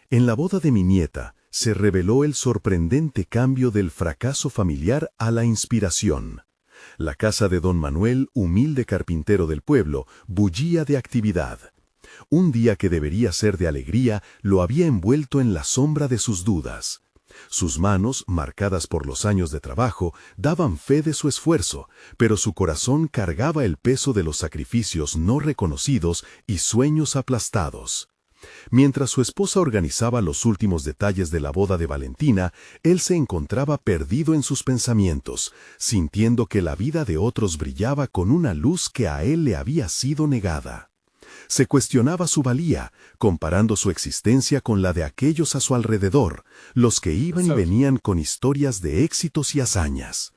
En la boda de mi nieta, se reveló el sorprendente cambio del fracaso familiar a la inspiración. La casa de don Manuel, humilde carpintero del pueblo, bullía de actividad. Un día que debería ser de alegría, lo había envuelto en la sombra de sus dudas. Sus manos, marcadas por los años de trabajo, daban fe de su esfuerzo, pero su corazón cargaba el peso de los sacrificios no reconocidos y sueños aplastados. Mientras su esposa organizaba los últimos detalles de la boda de Valentina, él se encontraba perdido en sus pensamientos, sintiendo que la vida de otros brillaba con una luz que a él le había sido negada. Se cuestionaba su valía, comparando su existencia con la de aquellos a su alrededor, los que iban y venían con historias de éxitos y hazañas.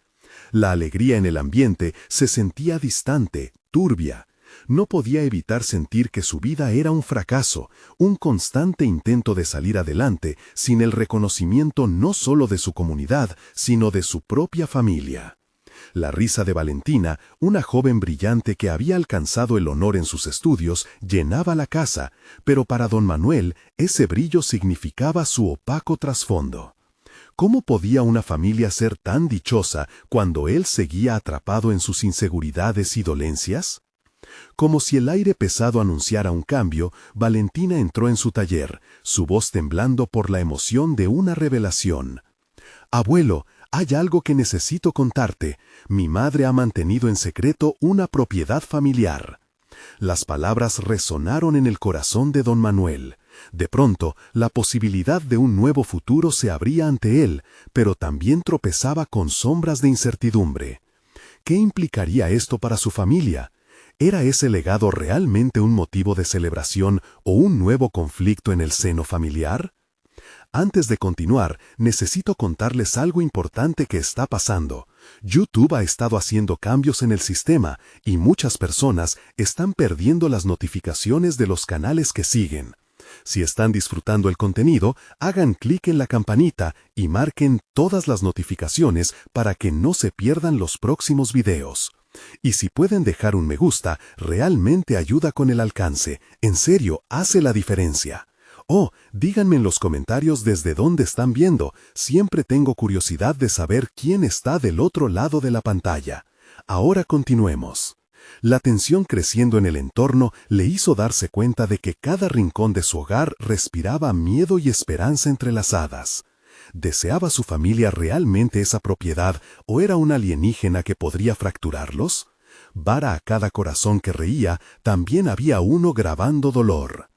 La alegría en el ambiente se sentía distante, turbia. No podía evitar sentir que su vida era un fracaso, un constante intento de salir adelante sin el reconocimiento no solo de su comunidad, sino de su propia familia. La risa de Valentina, una joven brillante que había alcanzado el honor en sus estudios, llenaba la casa, pero para don Manuel ese brillo significaba su opaco trasfondo. ¿Cómo podía una familia ser tan dichosa cuando él seguía atrapado en sus inseguridades y dolencias? Como si el aire pesado anunciara un cambio, Valentina entró en su taller, su voz temblando por la emoción de una revelación. «Abuelo, hay algo que necesito contarte. Mi madre ha mantenido en secreto una propiedad familiar». Las palabras resonaron en el corazón de don Manuel. De pronto, la posibilidad de un nuevo futuro se abría ante él, pero también tropezaba con sombras de incertidumbre. ¿Qué implicaría esto para su familia? ¿Era ese legado realmente un motivo de celebración o un nuevo conflicto en el seno familiar? Antes de continuar, necesito contarles algo importante que está pasando. YouTube ha estado haciendo cambios en el sistema y muchas personas están perdiendo las notificaciones de los canales que siguen. Si están disfrutando el contenido, hagan clic en la campanita y marquen todas las notificaciones para que no se pierdan los próximos videos. Y si pueden dejar un me gusta, realmente ayuda con el alcance. En serio, hace la diferencia. Oh, díganme en los comentarios desde dónde están viendo. Siempre tengo curiosidad de saber quién está del otro lado de la pantalla. Ahora continuemos. La tensión creciendo en el entorno le hizo darse cuenta de que cada rincón de su hogar respiraba miedo y esperanza entrelazadas. ¿Deseaba su familia realmente esa propiedad o era un alienígena que podría fracturarlos? Vara a cada corazón que reía, también había uno grabando dolor.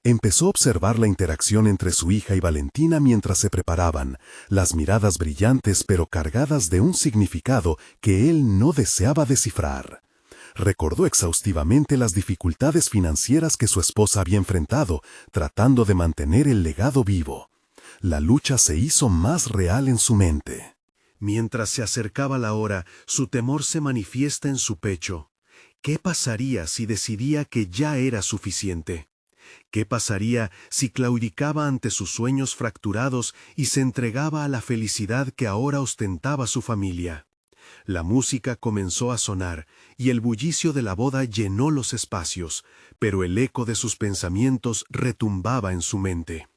Empezó a observar la interacción entre su hija y Valentina mientras se preparaban, las miradas brillantes pero cargadas de un significado que él no deseaba descifrar. Recordó exhaustivamente las dificultades financieras que su esposa había enfrentado, tratando de mantener el legado vivo. La lucha se hizo más real en su mente. Mientras se acercaba la hora, su temor se manifiesta en su pecho. ¿Qué pasaría si decidía que ya era suficiente? ¿Qué pasaría si claudicaba ante sus sueños fracturados y se entregaba a la felicidad que ahora ostentaba su familia? La música comenzó a sonar y el bullicio de la boda llenó los espacios, pero el eco de sus pensamientos retumbaba en su mente.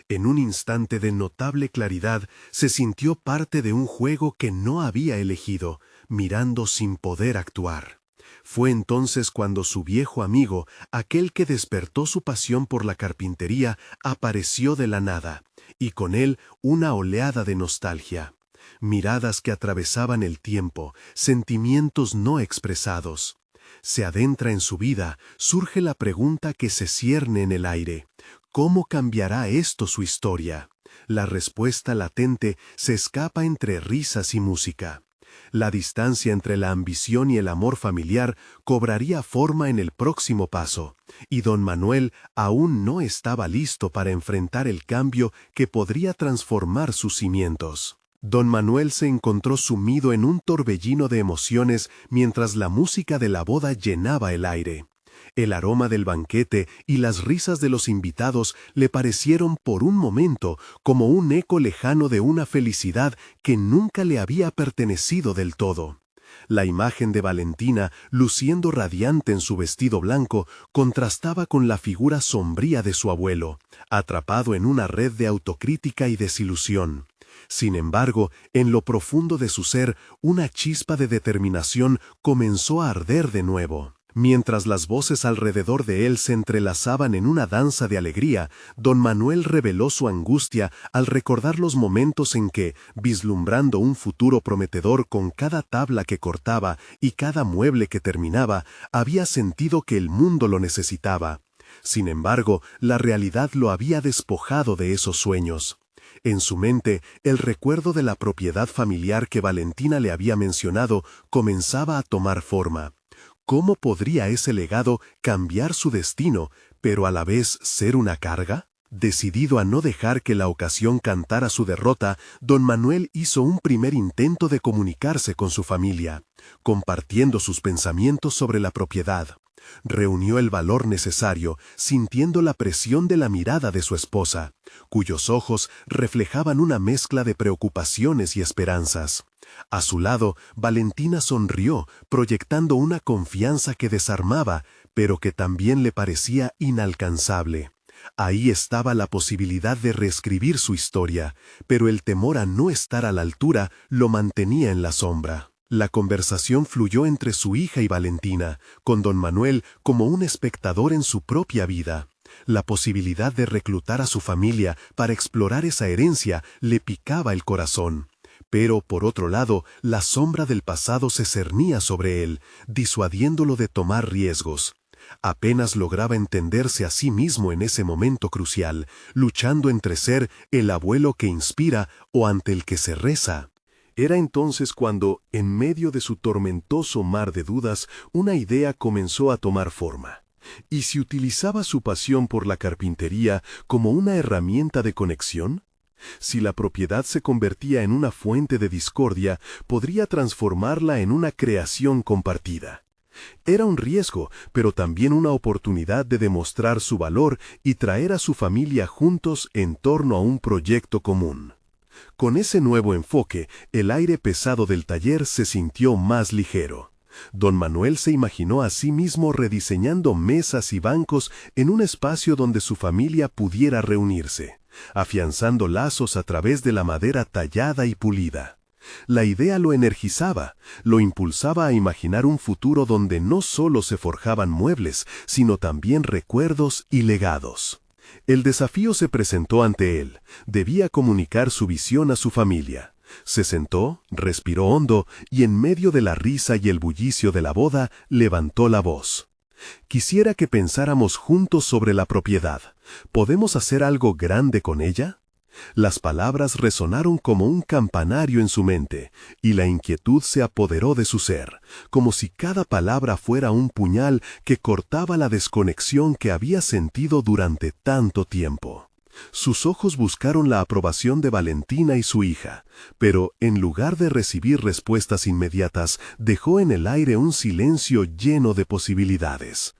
En un instante de notable claridad se sintió parte de un juego que no había elegido, mirando sin poder actuar. Fue entonces cuando su viejo amigo, aquel que despertó su pasión por la carpintería, apareció de la nada, y con él una oleada de nostalgia. Miradas que atravesaban el tiempo, sentimientos no expresados. Se adentra en su vida, surge la pregunta que se cierne en el aire. ¿Cómo cambiará esto su historia? La respuesta latente se escapa entre risas y música. La distancia entre la ambición y el amor familiar cobraría forma en el próximo paso, y don Manuel aún no estaba listo para enfrentar el cambio que podría transformar sus cimientos. Don Manuel se encontró sumido en un torbellino de emociones mientras la música de la boda llenaba el aire. El aroma del banquete y las risas de los invitados le parecieron por un momento como un eco lejano de una felicidad que nunca le había pertenecido del todo. La imagen de Valentina, luciendo radiante en su vestido blanco, contrastaba con la figura sombría de su abuelo, atrapado en una red de autocrítica y desilusión. Sin embargo, en lo profundo de su ser, una chispa de determinación comenzó a arder de nuevo. Mientras las voces alrededor de él se entrelazaban en una danza de alegría, don Manuel reveló su angustia al recordar los momentos en que, vislumbrando un futuro prometedor con cada tabla que cortaba y cada mueble que terminaba, había sentido que el mundo lo necesitaba. Sin embargo, la realidad lo había despojado de esos sueños. En su mente, el recuerdo de la propiedad familiar que Valentina le había mencionado comenzaba a tomar forma. ¿Cómo podría ese legado cambiar su destino, pero a la vez ser una carga? Decidido a no dejar que la ocasión cantara su derrota, don Manuel hizo un primer intento de comunicarse con su familia, compartiendo sus pensamientos sobre la propiedad. Reunió el valor necesario, sintiendo la presión de la mirada de su esposa, cuyos ojos reflejaban una mezcla de preocupaciones y esperanzas. A su lado, Valentina sonrió, proyectando una confianza que desarmaba, pero que también le parecía inalcanzable. Ahí estaba la posibilidad de reescribir su historia, pero el temor a no estar a la altura lo mantenía en la sombra. La conversación fluyó entre su hija y Valentina, con don Manuel como un espectador en su propia vida. La posibilidad de reclutar a su familia para explorar esa herencia le picaba el corazón. Pero, por otro lado, la sombra del pasado se cernía sobre él, disuadiéndolo de tomar riesgos. Apenas lograba entenderse a sí mismo en ese momento crucial, luchando entre ser el abuelo que inspira o ante el que se reza. Era entonces cuando, en medio de su tormentoso mar de dudas, una idea comenzó a tomar forma. ¿Y si utilizaba su pasión por la carpintería como una herramienta de conexión? Si la propiedad se convertía en una fuente de discordia, podría transformarla en una creación compartida. Era un riesgo, pero también una oportunidad de demostrar su valor y traer a su familia juntos en torno a un proyecto común. Con ese nuevo enfoque, el aire pesado del taller se sintió más ligero. Don Manuel se imaginó a sí mismo rediseñando mesas y bancos en un espacio donde su familia pudiera reunirse, afianzando lazos a través de la madera tallada y pulida. La idea lo energizaba, lo impulsaba a imaginar un futuro donde no solo se forjaban muebles, sino también recuerdos y legados. El desafío se presentó ante él. Debía comunicar su visión a su familia. Se sentó, respiró hondo y en medio de la risa y el bullicio de la boda, levantó la voz. Quisiera que pensáramos juntos sobre la propiedad. ¿Podemos hacer algo grande con ella? Las palabras resonaron como un campanario en su mente, y la inquietud se apoderó de su ser, como si cada palabra fuera un puñal que cortaba la desconexión que había sentido durante tanto tiempo. Sus ojos buscaron la aprobación de Valentina y su hija, pero en lugar de recibir respuestas inmediatas, dejó en el aire un silencio lleno de posibilidades.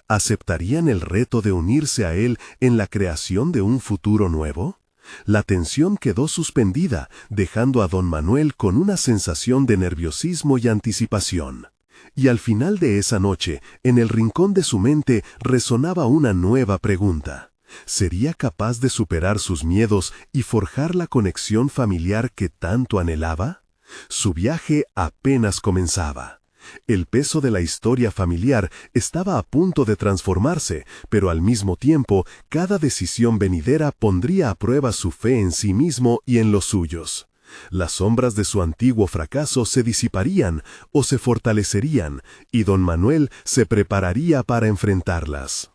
¿Aceptarían el reto de unirse a él en la creación de un futuro nuevo? La tensión quedó suspendida, dejando a don Manuel con una sensación de nerviosismo y anticipación. Y al final de esa noche, en el rincón de su mente resonaba una nueva pregunta. ¿Sería capaz de superar sus miedos y forjar la conexión familiar que tanto anhelaba? Su viaje apenas comenzaba. El peso de la historia familiar estaba a punto de transformarse, pero al mismo tiempo, cada decisión venidera pondría a prueba su fe en sí mismo y en los suyos. Las sombras de su antiguo fracaso se disiparían o se fortalecerían, y don Manuel se prepararía para enfrentarlas.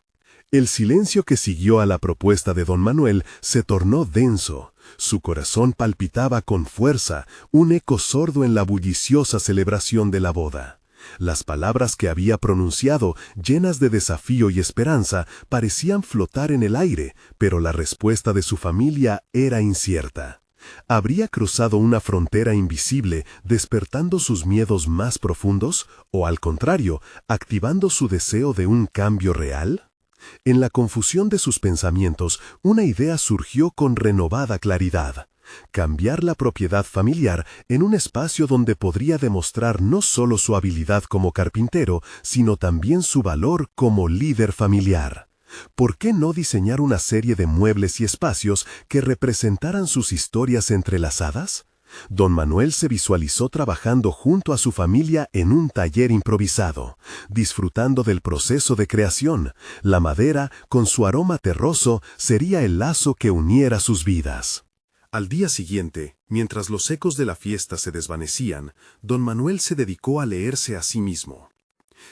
El silencio que siguió a la propuesta de don Manuel se tornó denso. Su corazón palpitaba con fuerza, un eco sordo en la bulliciosa celebración de la boda. Las palabras que había pronunciado, llenas de desafío y esperanza, parecían flotar en el aire, pero la respuesta de su familia era incierta. ¿Habría cruzado una frontera invisible, despertando sus miedos más profundos, o al contrario, activando su deseo de un cambio real? En la confusión de sus pensamientos, una idea surgió con renovada claridad. cambiar la propiedad familiar en un espacio donde podría demostrar no solo su habilidad como carpintero, sino también su valor como líder familiar. ¿Por qué no diseñar una serie de muebles y espacios que representaran sus historias entrelazadas? Don Manuel se visualizó trabajando junto a su familia en un taller improvisado, disfrutando del proceso de creación. La madera, con su aroma terroso, sería el lazo que uniera sus vidas. Al día siguiente, mientras los ecos de la fiesta se desvanecían, don Manuel se dedicó a leerse a sí mismo.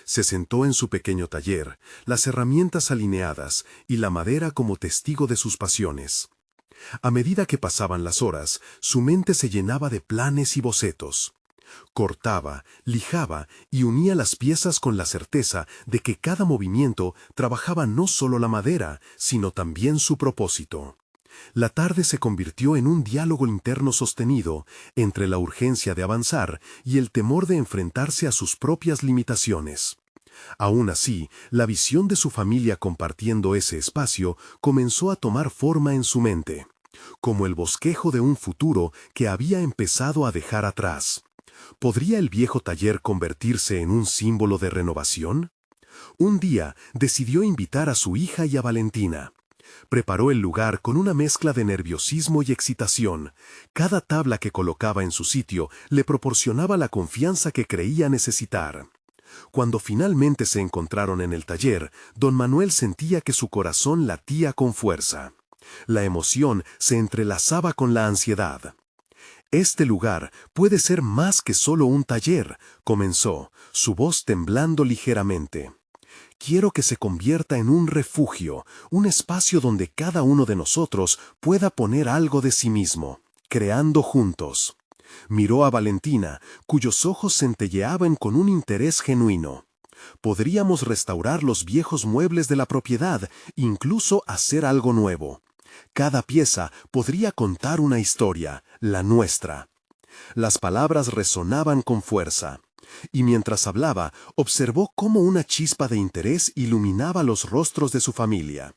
Se sentó en su pequeño taller, las herramientas alineadas y la madera como testigo de sus pasiones. A medida que pasaban las horas, su mente se llenaba de planes y bocetos. Cortaba, lijaba y unía las piezas con la certeza de que cada movimiento trabajaba no solo la madera, sino también su propósito. La tarde se convirtió en un diálogo interno sostenido entre la urgencia de avanzar y el temor de enfrentarse a sus propias limitaciones. Aún así, la visión de su familia compartiendo ese espacio comenzó a tomar forma en su mente, como el bosquejo de un futuro que había empezado a dejar atrás. ¿Podría el viejo taller convertirse en un símbolo de renovación? Un día decidió invitar a su hija y a Valentina. Preparó el lugar con una mezcla de nerviosismo y excitación. Cada tabla que colocaba en su sitio le proporcionaba la confianza que creía necesitar. Cuando finalmente se encontraron en el taller, don Manuel sentía que su corazón latía con fuerza. La emoción se entrelazaba con la ansiedad. «Este lugar puede ser más que solo un taller», comenzó, su voz temblando ligeramente. «Quiero que se convierta en un refugio, un espacio donde cada uno de nosotros pueda poner algo de sí mismo, creando juntos». Miró a Valentina, cuyos ojos centelleaban con un interés genuino. «Podríamos restaurar los viejos muebles de la propiedad, incluso hacer algo nuevo. Cada pieza podría contar una historia, la nuestra». Las palabras resonaban con fuerza. Y mientras hablaba, observó cómo una chispa de interés iluminaba los rostros de su familia.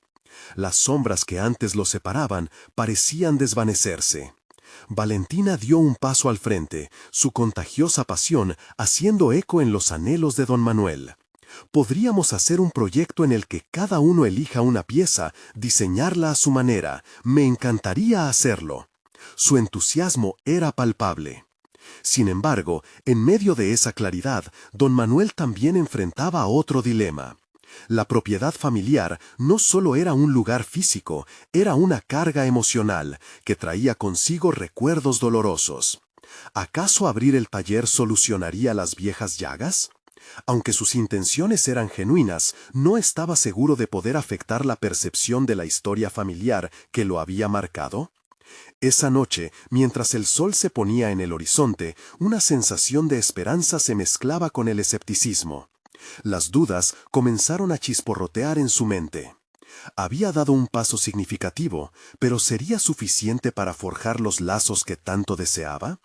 Las sombras que antes los separaban parecían desvanecerse. Valentina dio un paso al frente, su contagiosa pasión haciendo eco en los anhelos de don Manuel. «Podríamos hacer un proyecto en el que cada uno elija una pieza, diseñarla a su manera. Me encantaría hacerlo». Su entusiasmo era palpable. Sin embargo, en medio de esa claridad, don Manuel también enfrentaba otro dilema. La propiedad familiar no solo era un lugar físico, era una carga emocional que traía consigo recuerdos dolorosos. ¿Acaso abrir el taller solucionaría las viejas llagas? Aunque sus intenciones eran genuinas, no estaba seguro de poder afectar la percepción de la historia familiar que lo había marcado. Esa noche, mientras el sol se ponía en el horizonte, una sensación de esperanza se mezclaba con el escepticismo. Las dudas comenzaron a chisporrotear en su mente. Había dado un paso significativo, pero ¿sería suficiente para forjar los lazos que tanto deseaba?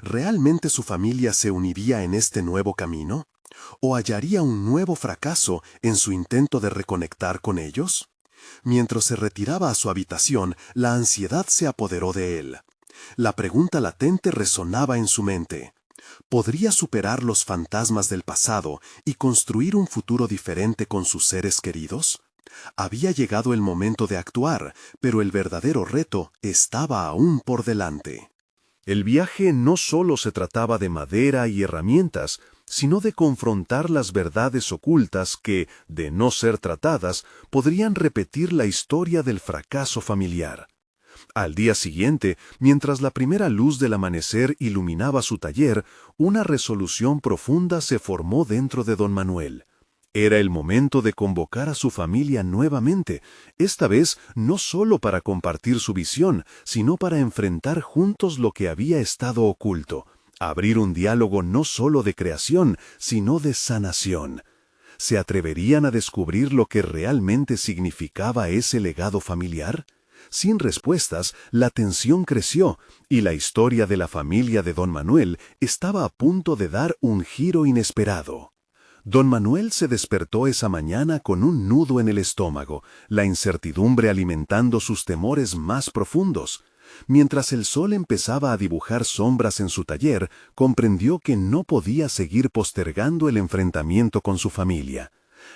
¿Realmente su familia se uniría en este nuevo camino? ¿O hallaría un nuevo fracaso en su intento de reconectar con ellos? Mientras se retiraba a su habitación, la ansiedad se apoderó de él. La pregunta latente resonaba en su mente. ¿Podría superar los fantasmas del pasado y construir un futuro diferente con sus seres queridos? Había llegado el momento de actuar, pero el verdadero reto estaba aún por delante. El viaje no solo se trataba de madera y herramientas, sino de confrontar las verdades ocultas que, de no ser tratadas, podrían repetir la historia del fracaso familiar. Al día siguiente, mientras la primera luz del amanecer iluminaba su taller, una resolución profunda se formó dentro de don Manuel. Era el momento de convocar a su familia nuevamente, esta vez no solo para compartir su visión, sino para enfrentar juntos lo que había estado oculto, abrir un diálogo no solo de creación, sino de sanación. ¿Se atreverían a descubrir lo que realmente significaba ese legado familiar? Sin respuestas, la tensión creció, y la historia de la familia de don Manuel estaba a punto de dar un giro inesperado. Don Manuel se despertó esa mañana con un nudo en el estómago, la incertidumbre alimentando sus temores más profundos. Mientras el sol empezaba a dibujar sombras en su taller, comprendió que no podía seguir postergando el enfrentamiento con su familia.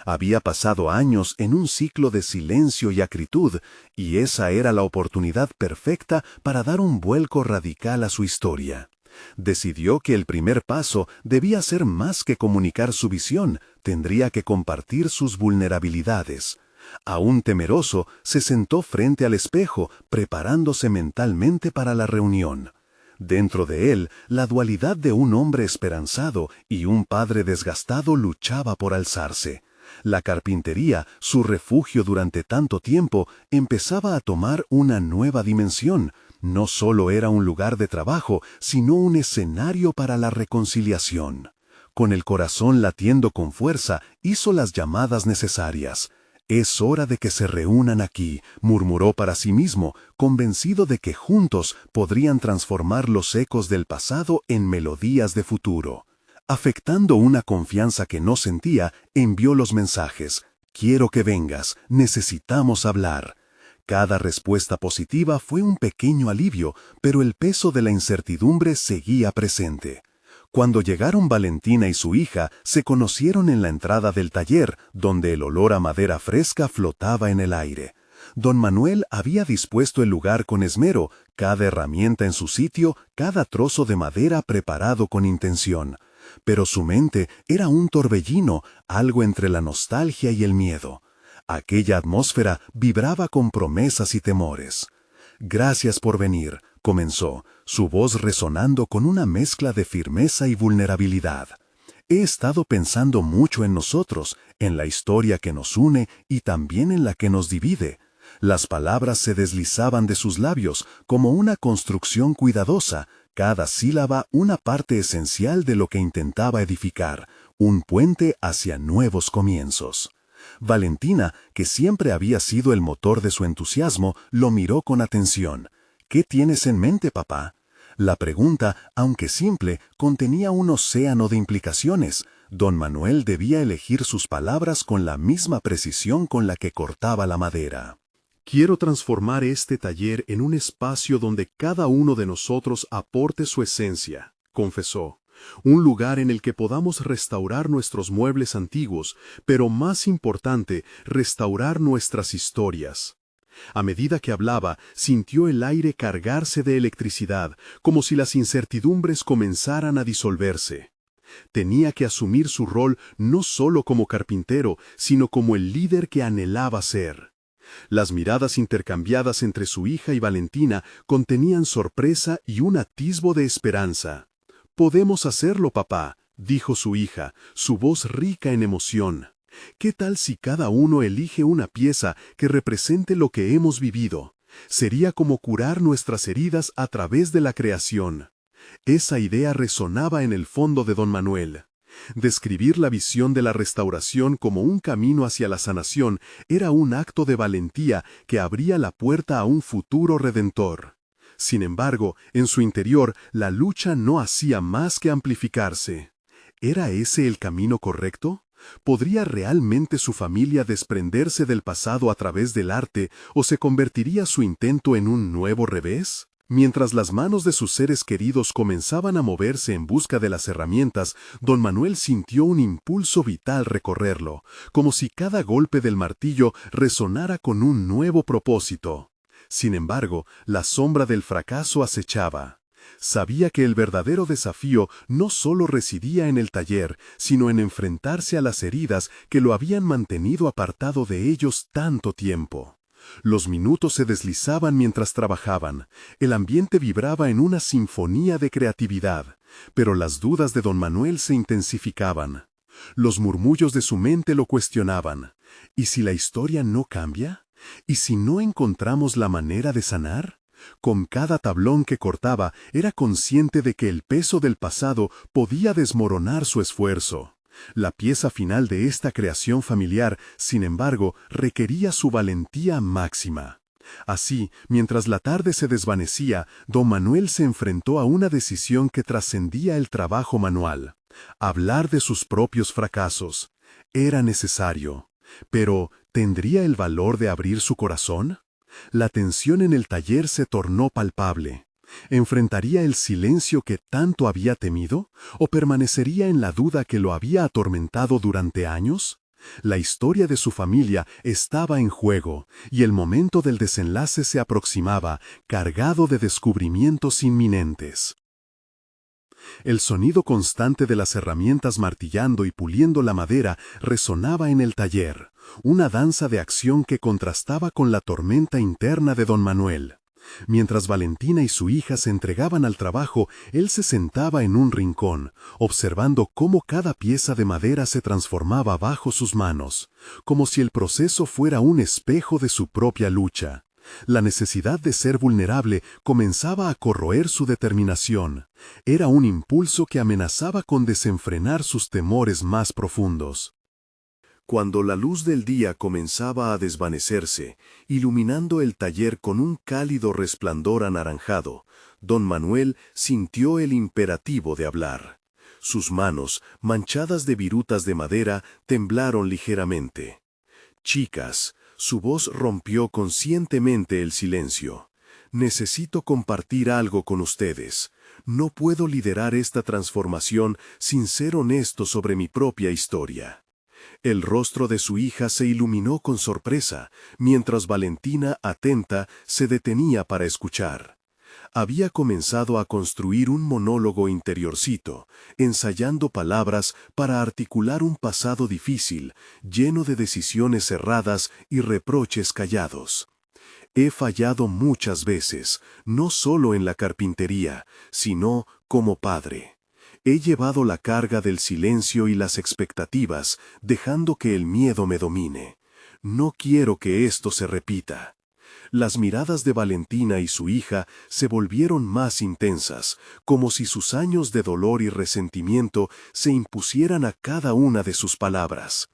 Había pasado años en un ciclo de silencio y acritud, y esa era la oportunidad perfecta para dar un vuelco radical a su historia. Decidió que el primer paso debía ser más que comunicar su visión, tendría que compartir sus vulnerabilidades. Aún temeroso, se sentó frente al espejo, preparándose mentalmente para la reunión. Dentro de él, la dualidad de un hombre esperanzado y un padre desgastado luchaba por alzarse. La carpintería, su refugio durante tanto tiempo, empezaba a tomar una nueva dimensión. No solo era un lugar de trabajo, sino un escenario para la reconciliación. Con el corazón latiendo con fuerza, hizo las llamadas necesarias. «Es hora de que se reúnan aquí», murmuró para sí mismo, convencido de que juntos podrían transformar los ecos del pasado en melodías de futuro. Afectando una confianza que no sentía, envió los mensajes: «Quiero que vengas, necesitamos hablar». Cada respuesta positiva fue un pequeño alivio, pero el peso de la incertidumbre seguía presente. Cuando llegaron Valentina y su hija, se conocieron en la entrada del taller, donde el olor a madera fresca flotaba en el aire. Don Manuel había dispuesto el lugar con esmero, cada herramienta en su sitio, cada trozo de madera preparado con intención. Pero su mente era un torbellino, algo entre la nostalgia y el miedo. Aquella atmósfera vibraba con promesas y temores. «Gracias por venir», comenzó, su voz resonando con una mezcla de firmeza y vulnerabilidad. «He estado pensando mucho en nosotros, en la historia que nos une y también en la que nos divide». Las palabras se deslizaban de sus labios como una construcción cuidadosa, cada sílaba una parte esencial de lo que intentaba edificar, un puente hacia nuevos comienzos. Valentina, que siempre había sido el motor de su entusiasmo, lo miró con atención. «¿Qué tienes en mente, papá?». La pregunta, aunque simple, contenía un océano de implicaciones. Don Manuel debía elegir sus palabras con la misma precisión con la que cortaba la madera. «Quiero transformar este taller en un espacio donde cada uno de nosotros aporte su esencia», confesó. «Un lugar en el que podamos restaurar nuestros muebles antiguos, pero más importante, restaurar nuestras historias». A medida que hablaba, sintió el aire cargarse de electricidad, como si las incertidumbres comenzaran a disolverse. Tenía que asumir su rol no solo como carpintero, sino como el líder que anhelaba ser. Las miradas intercambiadas entre su hija y Valentina contenían sorpresa y un atisbo de esperanza. «Podemos hacerlo, papá», dijo su hija, su voz rica en emoción. «¿Qué tal si cada uno elige una pieza que represente lo que hemos vivido? Sería como curar nuestras heridas a través de la creación». Esa idea resonaba en el fondo de don Manuel. Describir la visión de la restauración como un camino hacia la sanación era un acto de valentía que abría la puerta a un futuro redentor. Sin embargo, en su interior, la lucha no hacía más que amplificarse. ¿Era ese el camino correcto? ¿Podría realmente su familia desprenderse del pasado a través del arte o se convertiría su intento en un nuevo revés? Mientras las manos de sus seres queridos comenzaban a moverse en busca de las herramientas, don Manuel sintió un impulso vital recorrerlo, como si cada golpe del martillo resonara con un nuevo propósito. Sin embargo, la sombra del fracaso acechaba. Sabía que el verdadero desafío no solo residía en el taller, sino en enfrentarse a las heridas que lo habían mantenido apartado de ellos tanto tiempo. Los minutos se deslizaban mientras trabajaban, el ambiente vibraba en una sinfonía de creatividad, pero las dudas de don Manuel se intensificaban. Los murmullos de su mente lo cuestionaban. ¿Y si la historia no cambia? ¿Y si no encontramos la manera de sanar? Con cada tablón que cortaba, era consciente de que el peso del pasado podía desmoronar su esfuerzo. La pieza final de esta creación familiar, sin embargo, requería su valentía máxima. Así, mientras la tarde se desvanecía, don Manuel se enfrentó a una decisión que trascendía el trabajo manual. Hablar de sus propios fracasos. Era necesario. Pero, ¿tendría el valor de abrir su corazón? La tensión en el taller se tornó palpable. ¿Enfrentaría el silencio que tanto había temido? ¿O permanecería en la duda que lo había atormentado durante años? La historia de su familia estaba en juego, y el momento del desenlace se aproximaba, cargado de descubrimientos inminentes. El sonido constante de las herramientas martillando y puliendo la madera resonaba en el taller, una danza de acción que contrastaba con la tormenta interna de don Manuel. Mientras Valentina y su hija se entregaban al trabajo, él se sentaba en un rincón, observando cómo cada pieza de madera se transformaba bajo sus manos, como si el proceso fuera un espejo de su propia lucha. La necesidad de ser vulnerable comenzaba a corroer su determinación. Era un impulso que amenazaba con desenfrenar sus temores más profundos. Cuando la luz del día comenzaba a desvanecerse, iluminando el taller con un cálido resplandor anaranjado, don Manuel sintió el imperativo de hablar. Sus manos, manchadas de virutas de madera, temblaron ligeramente. «Chicas», su voz rompió conscientemente el silencio. «Necesito compartir algo con ustedes. No puedo liderar esta transformación sin ser honesto sobre mi propia historia». El rostro de su hija se iluminó con sorpresa, mientras Valentina, atenta, se detenía para escuchar. Había comenzado a construir un monólogo interiorcito, ensayando palabras para articular un pasado difícil, lleno de decisiones erradas y reproches callados. «He fallado muchas veces, no solo en la carpintería, sino como padre. He llevado la carga del silencio y las expectativas, dejando que el miedo me domine. No quiero que esto se repita». Las miradas de Valentina y su hija se volvieron más intensas, como si sus años de dolor y resentimiento se impusieran a cada una de sus palabras.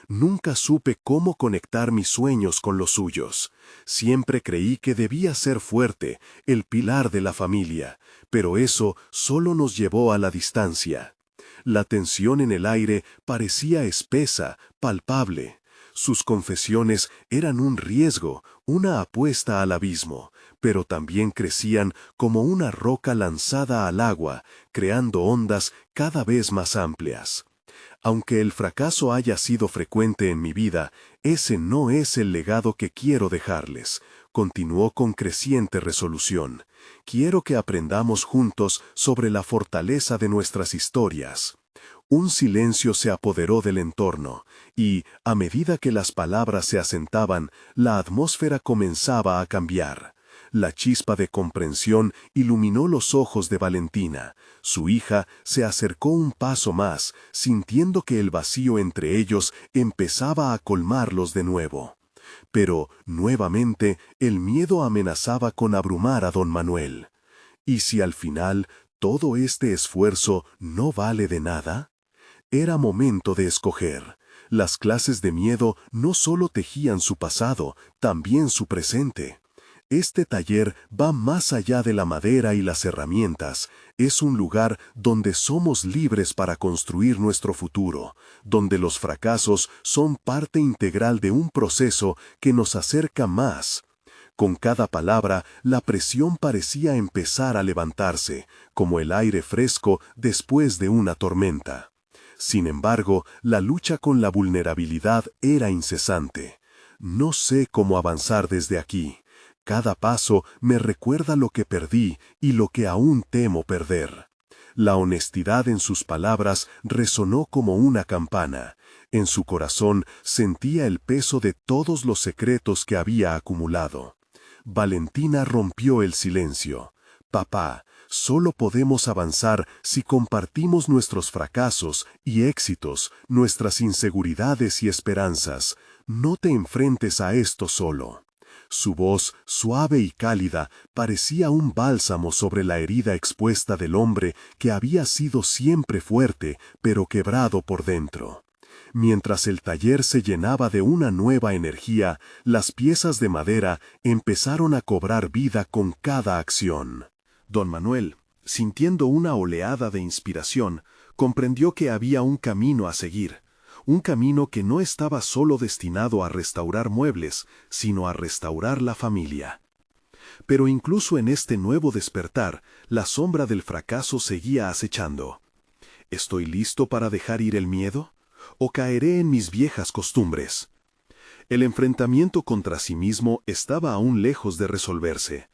«Nunca supe cómo conectar mis sueños con los suyos. Siempre creí que debía ser fuerte, el pilar de la familia, pero eso solo nos llevó a la distancia». La tensión en el aire parecía espesa, palpable. Sus confesiones eran un riesgo, una apuesta al abismo, pero también crecían como una roca lanzada al agua, creando ondas cada vez más amplias. «Aunque el fracaso haya sido frecuente en mi vida, ese no es el legado que quiero dejarles», continuó con creciente resolución. «Quiero que aprendamos juntos sobre la fortaleza de nuestras historias». Un silencio se apoderó del entorno, y, a medida que las palabras se asentaban, la atmósfera comenzaba a cambiar. La chispa de comprensión iluminó los ojos de Valentina. Su hija se acercó un paso más, sintiendo que el vacío entre ellos empezaba a colmarlos de nuevo. Pero, nuevamente, el miedo amenazaba con abrumar a don Manuel. ¿Y si al final todo este esfuerzo no vale de nada? Era momento de escoger. Las clases de miedo no solo tejían su pasado, también su presente. Este taller va más allá de la madera y las herramientas. Es un lugar donde somos libres para construir nuestro futuro, donde los fracasos son parte integral de un proceso que nos acerca más. Con cada palabra, la presión parecía empezar a levantarse, como el aire fresco después de una tormenta. Sin embargo, la lucha con la vulnerabilidad era incesante. «No sé cómo avanzar desde aquí. Cada paso me recuerda lo que perdí y lo que aún temo perder». La honestidad en sus palabras resonó como una campana. En su corazón sentía el peso de todos los secretos que había acumulado. Valentina rompió el silencio. «Papá, solo podemos avanzar si compartimos nuestros fracasos y éxitos, nuestras inseguridades y esperanzas. No te enfrentes a esto solo». Su voz, suave y cálida, parecía un bálsamo sobre la herida expuesta del hombre que había sido siempre fuerte, pero quebrado por dentro. Mientras el taller se llenaba de una nueva energía, las piezas de madera empezaron a cobrar vida con cada acción. Don Manuel, sintiendo una oleada de inspiración, comprendió que había un camino a seguir, un camino que no estaba solo destinado a restaurar muebles, sino a restaurar la familia. Pero incluso en este nuevo despertar, la sombra del fracaso seguía acechando. ¿Estoy listo para dejar ir el miedo? ¿O caeré en mis viejas costumbres? El enfrentamiento contra sí mismo estaba aún lejos de resolverse.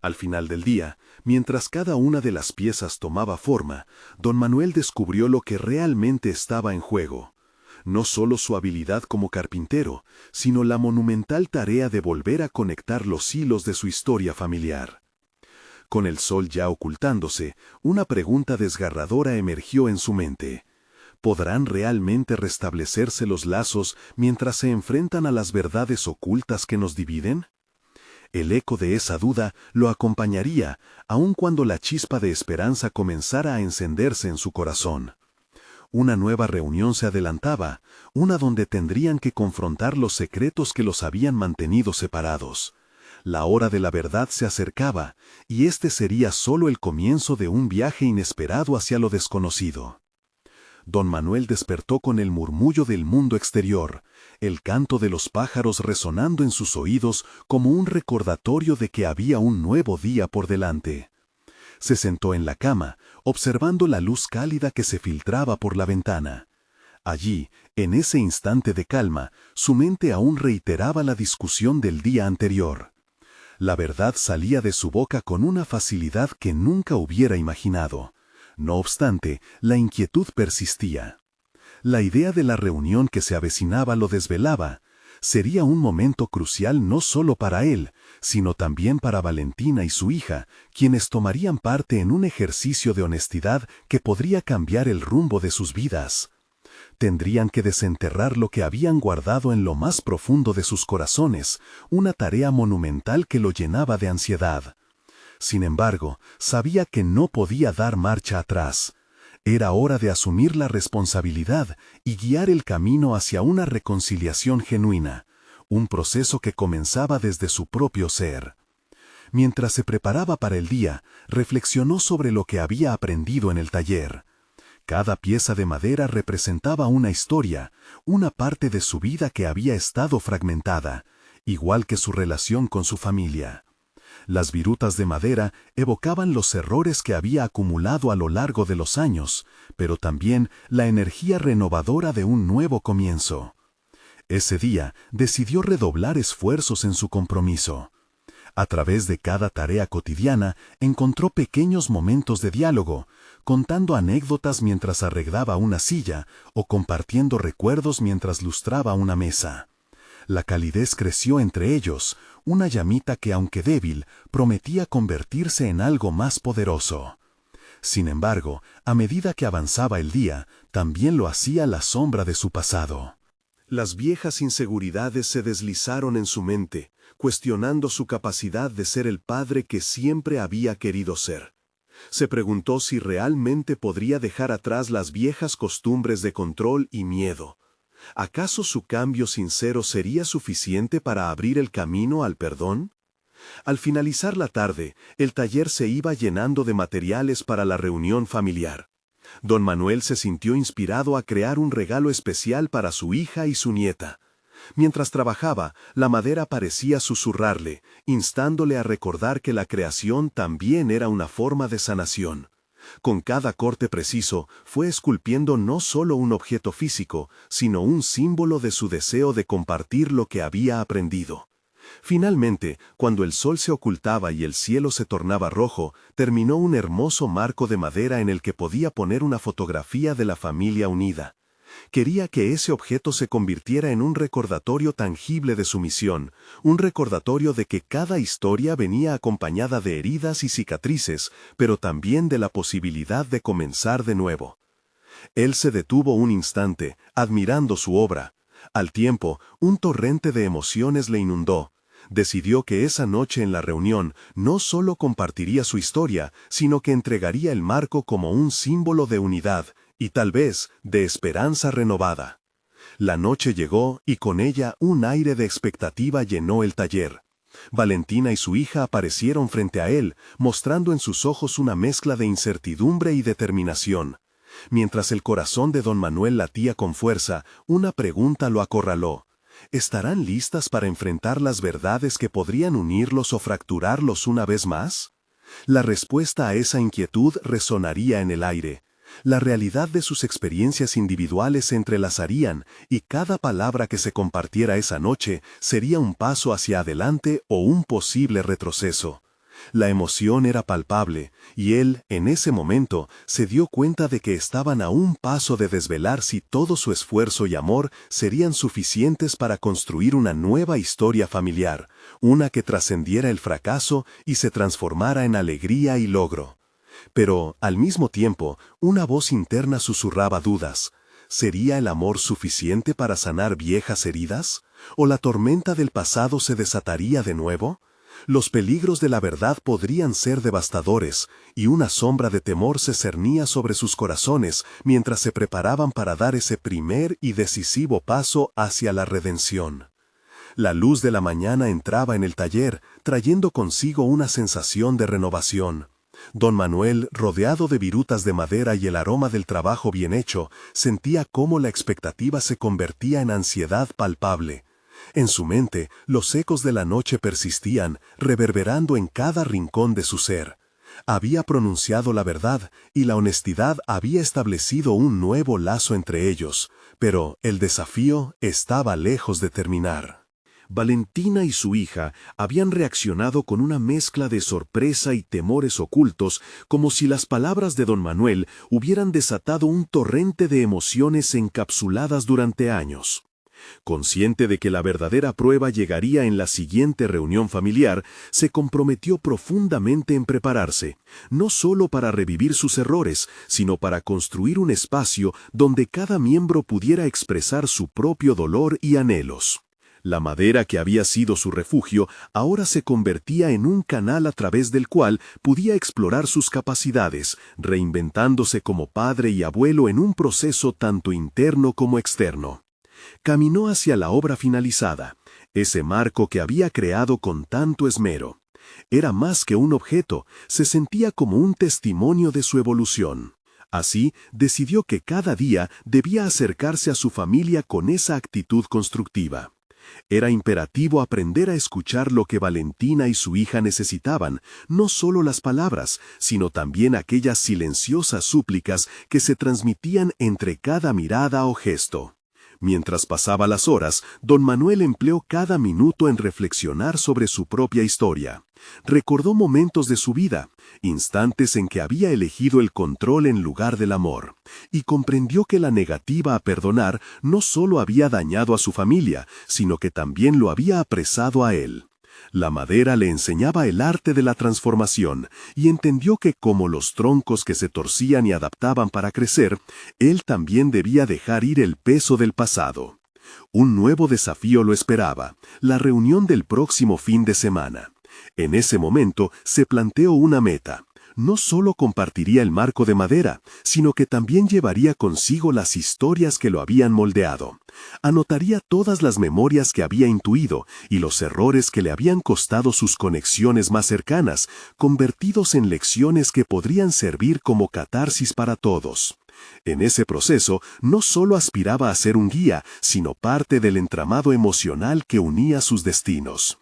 Al final del día, mientras cada una de las piezas tomaba forma, don Manuel descubrió lo que realmente estaba en juego. No solo su habilidad como carpintero, sino la monumental tarea de volver a conectar los hilos de su historia familiar. Con el sol ya ocultándose, una pregunta desgarradora emergió en su mente. ¿Podrán realmente restablecerse los lazos mientras se enfrentan a las verdades ocultas que nos dividen? El eco de esa duda lo acompañaría, aun cuando la chispa de esperanza comenzara a encenderse en su corazón. Una nueva reunión se adelantaba, una donde tendrían que confrontar los secretos que los habían mantenido separados. La hora de la verdad se acercaba, y este sería solo el comienzo de un viaje inesperado hacia lo desconocido. Don Manuel despertó con el murmullo del mundo exterior, el canto de los pájaros resonando en sus oídos como un recordatorio de que había un nuevo día por delante. Se sentó en la cama, observando la luz cálida que se filtraba por la ventana. Allí, en ese instante de calma, su mente aún reiteraba la discusión del día anterior. La verdad salía de su boca con una facilidad que nunca hubiera imaginado. No obstante, la inquietud persistía. La idea de la reunión que se avecinaba lo desvelaba. Sería un momento crucial no solo para él, sino también para Valentina y su hija, quienes tomarían parte en un ejercicio de honestidad que podría cambiar el rumbo de sus vidas. Tendrían que desenterrar lo que habían guardado en lo más profundo de sus corazones, una tarea monumental que lo llenaba de ansiedad. Sin embargo, sabía que no podía dar marcha atrás. Era hora de asumir la responsabilidad y guiar el camino hacia una reconciliación genuina, un proceso que comenzaba desde su propio ser. Mientras se preparaba para el día, reflexionó sobre lo que había aprendido en el taller. Cada pieza de madera representaba una historia, una parte de su vida que había estado fragmentada, igual que su relación con su familia. Las virutas de madera evocaban los errores que había acumulado a lo largo de los años, pero también la energía renovadora de un nuevo comienzo. Ese día decidió redoblar esfuerzos en su compromiso. A través de cada tarea cotidiana encontró pequeños momentos de diálogo, contando anécdotas mientras arreglaba una silla o compartiendo recuerdos mientras lustraba una mesa. La calidez creció entre ellos, una llamita que, aunque débil, prometía convertirse en algo más poderoso. Sin embargo, a medida que avanzaba el día, también lo hacía la sombra de su pasado. Las viejas inseguridades se deslizaron en su mente, cuestionando su capacidad de ser el padre que siempre había querido ser. Se preguntó si realmente podría dejar atrás las viejas costumbres de control y miedo. ¿Acaso su cambio sincero sería suficiente para abrir el camino al perdón? Al finalizar la tarde, el taller se iba llenando de materiales para la reunión familiar. Don Manuel se sintió inspirado a crear un regalo especial para su hija y su nieta. Mientras trabajaba, la madera parecía susurrarle, instándole a recordar que la creación también era una forma de sanación. Con cada corte preciso, fue esculpiendo no solo un objeto físico, sino un símbolo de su deseo de compartir lo que había aprendido. Finalmente, cuando el sol se ocultaba y el cielo se tornaba rojo, terminó un hermoso marco de madera en el que podía poner una fotografía de la familia unida. Quería que ese objeto se convirtiera en un recordatorio tangible de su misión, un recordatorio de que cada historia venía acompañada de heridas y cicatrices, pero también de la posibilidad de comenzar de nuevo. Él se detuvo un instante, admirando su obra. Al tiempo, un torrente de emociones le inundó. Decidió que esa noche en la reunión no solo compartiría su historia, sino que entregaría el marco como un símbolo de unidad, y tal vez de esperanza renovada. La noche llegó y con ella un aire de expectativa llenó el taller. Valentina y su hija aparecieron frente a él, mostrando en sus ojos una mezcla de incertidumbre y determinación. Mientras el corazón de don Manuel latía con fuerza, una pregunta lo acorraló. ¿Estarán listas para enfrentar las verdades que podrían unirlos o fracturarlos una vez más? La respuesta a esa inquietud resonaría en el aire. La realidad de sus experiencias individuales se entrelazarían y cada palabra que se compartiera esa noche sería un paso hacia adelante o un posible retroceso. La emoción era palpable, y él, en ese momento, se dio cuenta de que estaban a un paso de desvelar si todo su esfuerzo y amor serían suficientes para construir una nueva historia familiar, una que trascendiera el fracaso y se transformara en alegría y logro. Pero, al mismo tiempo, una voz interna susurraba dudas. ¿Sería el amor suficiente para sanar viejas heridas? ¿O la tormenta del pasado se desataría de nuevo? Los peligros de la verdad podrían ser devastadores, y una sombra de temor se cernía sobre sus corazones mientras se preparaban para dar ese primer y decisivo paso hacia la redención. La luz de la mañana entraba en el taller, trayendo consigo una sensación de renovación. Don Manuel, rodeado de virutas de madera y el aroma del trabajo bien hecho, sentía cómo la expectativa se convertía en ansiedad palpable. En su mente, los ecos de la noche persistían, reverberando en cada rincón de su ser. Había pronunciado la verdad, y la honestidad había establecido un nuevo lazo entre ellos, pero el desafío estaba lejos de terminar. Valentina y su hija habían reaccionado con una mezcla de sorpresa y temores ocultos, como si las palabras de don Manuel hubieran desatado un torrente de emociones encapsuladas durante años. Consciente de que la verdadera prueba llegaría en la siguiente reunión familiar, se comprometió profundamente en prepararse, no solo para revivir sus errores, sino para construir un espacio donde cada miembro pudiera expresar su propio dolor y anhelos. La madera que había sido su refugio ahora se convertía en un canal a través del cual podía explorar sus capacidades, reinventándose como padre y abuelo en un proceso tanto interno como externo. Caminó hacia la obra finalizada, ese marco que había creado con tanto esmero. Era más que un objeto, se sentía como un testimonio de su evolución. Así, decidió que cada día debía acercarse a su familia con esa actitud constructiva. Era imperativo aprender a escuchar lo que Valentina y su hija necesitaban, no solo las palabras, sino también aquellas silenciosas súplicas que se transmitían entre cada mirada o gesto. Mientras pasaba las horas, don Manuel empleó cada minuto en reflexionar sobre su propia historia. Recordó momentos de su vida, instantes en que había elegido el control en lugar del amor, y comprendió que la negativa a perdonar no solo había dañado a su familia, sino que también lo había apresado a él. La madera le enseñaba el arte de la transformación y entendió que como los troncos que se torcían y adaptaban para crecer, él también debía dejar ir el peso del pasado. Un nuevo desafío lo esperaba, la reunión del próximo fin de semana. En ese momento se planteó una meta. No solo compartiría el marco de madera, sino que también llevaría consigo las historias que lo habían moldeado. Anotaría todas las memorias que había intuido y los errores que le habían costado sus conexiones más cercanas, convertidos en lecciones que podrían servir como catarsis para todos. En ese proceso, no solo aspiraba a ser un guía, sino parte del entramado emocional que unía sus destinos.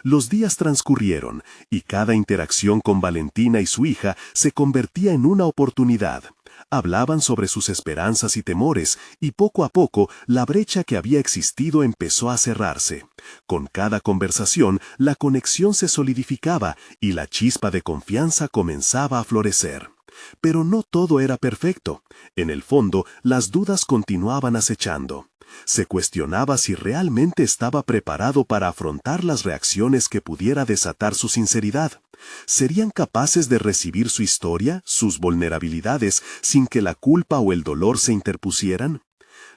Los días transcurrieron, y cada interacción con Valentina y su hija se convertía en una oportunidad. Hablaban sobre sus esperanzas y temores, y poco a poco la brecha que había existido empezó a cerrarse. Con cada conversación, la conexión se solidificaba y la chispa de confianza comenzaba a florecer. Pero no todo era perfecto. En el fondo, las dudas continuaban acechando. Se cuestionaba si realmente estaba preparado para afrontar las reacciones que pudiera desatar su sinceridad. ¿Serían capaces de recibir su historia, sus vulnerabilidades, sin que la culpa o el dolor se interpusieran?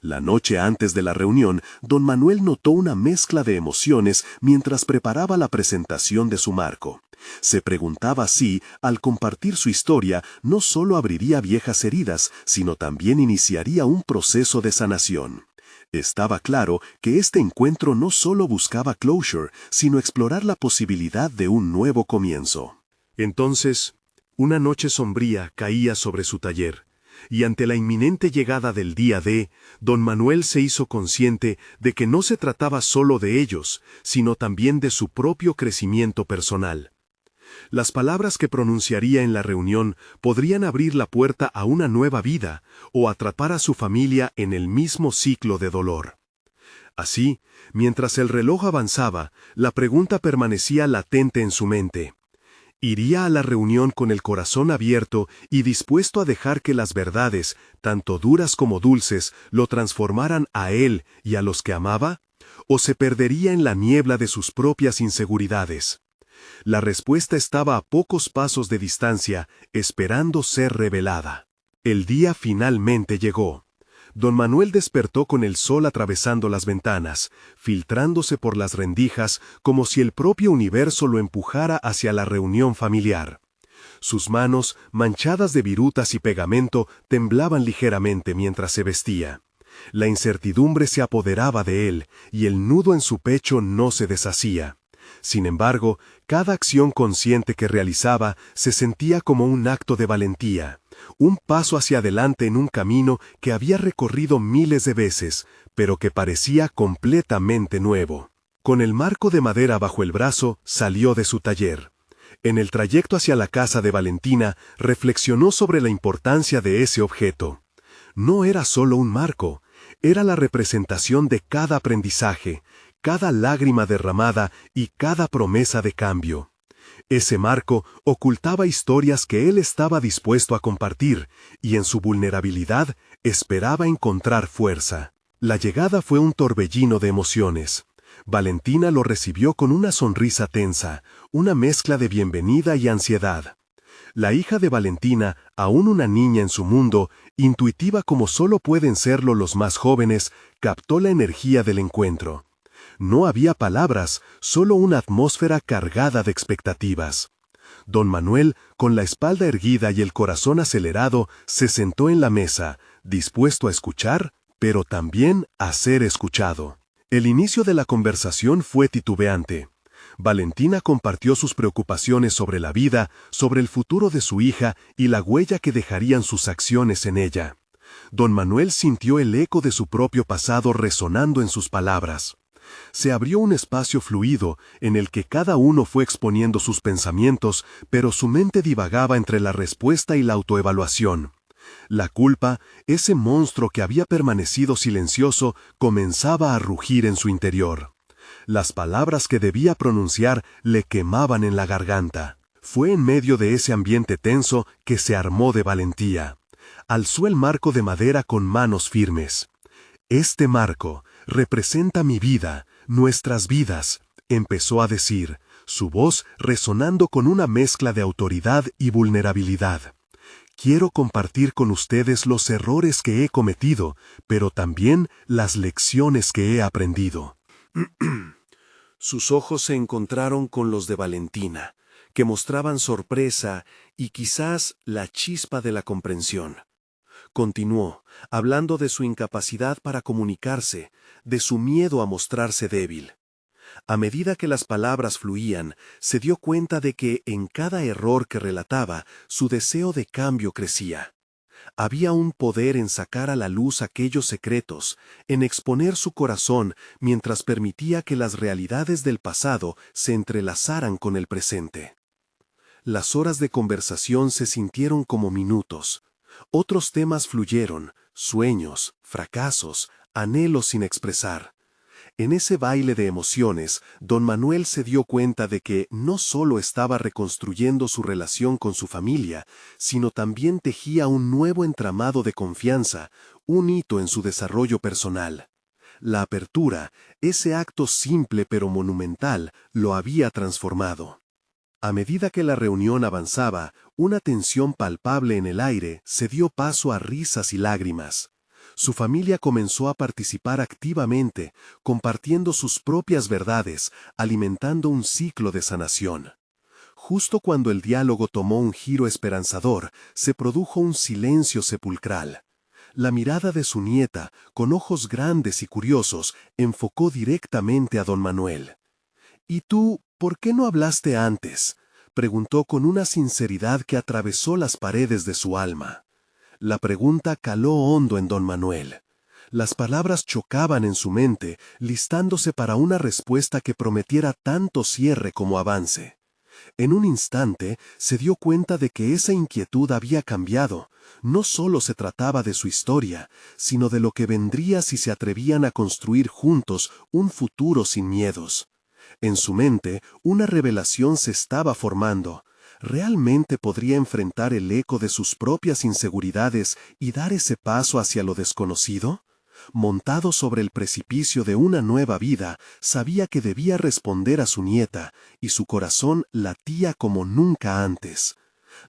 La noche antes de la reunión, don Manuel notó una mezcla de emociones mientras preparaba la presentación de su marco. Se preguntaba si, al compartir su historia, no solo abriría viejas heridas, sino también iniciaría un proceso de sanación. Estaba claro que este encuentro no solo buscaba closure, sino explorar la posibilidad de un nuevo comienzo. Entonces, una noche sombría caía sobre su taller. y ante la inminente llegada del día D, don Manuel se hizo consciente de que no se trataba solo de ellos, sino también de su propio crecimiento personal. Las palabras que pronunciaría en la reunión podrían abrir la puerta a una nueva vida o atrapar a su familia en el mismo ciclo de dolor. Así, mientras el reloj avanzaba, la pregunta permanecía latente en su mente. ¿Iría a la reunión con el corazón abierto y dispuesto a dejar que las verdades, tanto duras como dulces, lo transformaran a él y a los que amaba? ¿O se perdería en la niebla de sus propias inseguridades? La respuesta estaba a pocos pasos de distancia, esperando ser revelada. El día finalmente llegó. Don Manuel despertó con el sol atravesando las ventanas, filtrándose por las rendijas como si el propio universo lo empujara hacia la reunión familiar. Sus manos, manchadas de virutas y pegamento, temblaban ligeramente mientras se vestía. La incertidumbre se apoderaba de él, y el nudo en su pecho no se deshacía. Sin embargo, cada acción consciente que realizaba se sentía como un acto de valentía, un paso hacia adelante en un camino que había recorrido miles de veces, pero que parecía completamente nuevo. Con el marco de madera bajo el brazo, salió de su taller. En el trayecto hacia la casa de Valentina, reflexionó sobre la importancia de ese objeto. No era solo un marco, era la representación de cada aprendizaje, cada lágrima derramada y cada promesa de cambio. Ese marco ocultaba historias que él estaba dispuesto a compartir, y en su vulnerabilidad esperaba encontrar fuerza. La llegada fue un torbellino de emociones. Valentina lo recibió con una sonrisa tensa, una mezcla de bienvenida y ansiedad. La hija de Valentina, aún una niña en su mundo, intuitiva como solo pueden serlo los más jóvenes, captó la energía del encuentro. No había palabras, solo una atmósfera cargada de expectativas. Don Manuel, con la espalda erguida y el corazón acelerado, se sentó en la mesa, dispuesto a escuchar, pero también a ser escuchado. El inicio de la conversación fue titubeante. Valentina compartió sus preocupaciones sobre la vida, sobre el futuro de su hija y la huella que dejarían sus acciones en ella. Don Manuel sintió el eco de su propio pasado resonando en sus palabras. Se abrió un espacio fluido en el que cada uno fue exponiendo sus pensamientos, pero su mente divagaba entre la respuesta y la autoevaluación. La culpa, ese monstruo que había permanecido silencioso, comenzaba a rugir en su interior. Las palabras que debía pronunciar le quemaban en la garganta. Fue en medio de ese ambiente tenso que se armó de valentía. Alzó el marco de madera con manos firmes. «Este marco representa mi vida, nuestras vidas», empezó a decir, su voz resonando con una mezcla de autoridad y vulnerabilidad. «Quiero compartir con ustedes los errores que he cometido, pero también las lecciones que he aprendido». Sus ojos se encontraron con los de Valentina, que mostraban sorpresa y quizás la chispa de la comprensión. Continuó, hablando de su incapacidad para comunicarse, de su miedo a mostrarse débil. A medida que las palabras fluían, se dio cuenta de que en cada error que relataba, su deseo de cambio crecía. Había un poder en sacar a la luz aquellos secretos, en exponer su corazón mientras permitía que las realidades del pasado se entrelazaran con el presente. Las horas de conversación se sintieron como minutos. Otros temas fluyeron, sueños, fracasos, anhelos sin expresar. En ese baile de emociones, don Manuel se dio cuenta de que no solo estaba reconstruyendo su relación con su familia, sino también tejía un nuevo entramado de confianza, un hito en su desarrollo personal. La apertura, ese acto simple pero monumental, lo había transformado. A medida que la reunión avanzaba, una tensión palpable en el aire se dio paso a risas y lágrimas. Su familia comenzó a participar activamente, compartiendo sus propias verdades, alimentando un ciclo de sanación. Justo cuando el diálogo tomó un giro esperanzador, se produjo un silencio sepulcral. La mirada de su nieta, con ojos grandes y curiosos, enfocó directamente a don Manuel. «¿Y tú, por qué no hablaste antes?», preguntó con una sinceridad que atravesó las paredes de su alma. La pregunta caló hondo en don Manuel. Las palabras chocaban en su mente, listándose para una respuesta que prometiera tanto cierre como avance. En un instante se dio cuenta de que esa inquietud había cambiado. No solo se trataba de su historia, sino de lo que vendría si se atrevían a construir juntos un futuro sin miedos. En su mente, una revelación se estaba formando. ¿Realmente podría enfrentar el eco de sus propias inseguridades y dar ese paso hacia lo desconocido? Montado sobre el precipicio de una nueva vida, sabía que debía responder a su nieta, y su corazón latía como nunca antes.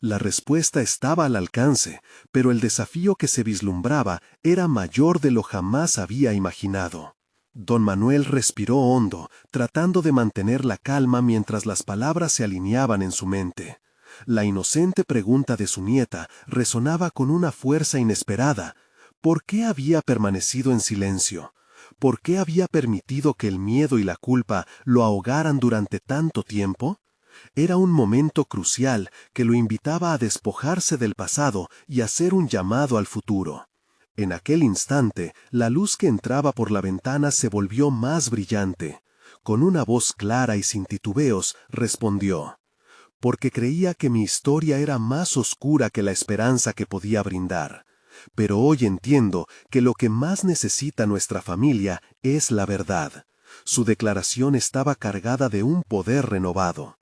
La respuesta estaba al alcance, pero el desafío que se vislumbraba era mayor de lo jamás había imaginado. Don Manuel respiró hondo, tratando de mantener la calma mientras las palabras se alineaban en su mente. La inocente pregunta de su nieta resonaba con una fuerza inesperada. ¿Por qué había permanecido en silencio? ¿Por qué había permitido que el miedo y la culpa lo ahogaran durante tanto tiempo? Era un momento crucial que lo invitaba a despojarse del pasado y hacer un llamado al futuro. En aquel instante, la luz que entraba por la ventana se volvió más brillante. Con una voz clara y sin titubeos, respondió: «Porque creía que mi historia era más oscura que la esperanza que podía brindar. Pero hoy entiendo que lo que más necesita nuestra familia es la verdad». Su declaración estaba cargada de un poder renovado.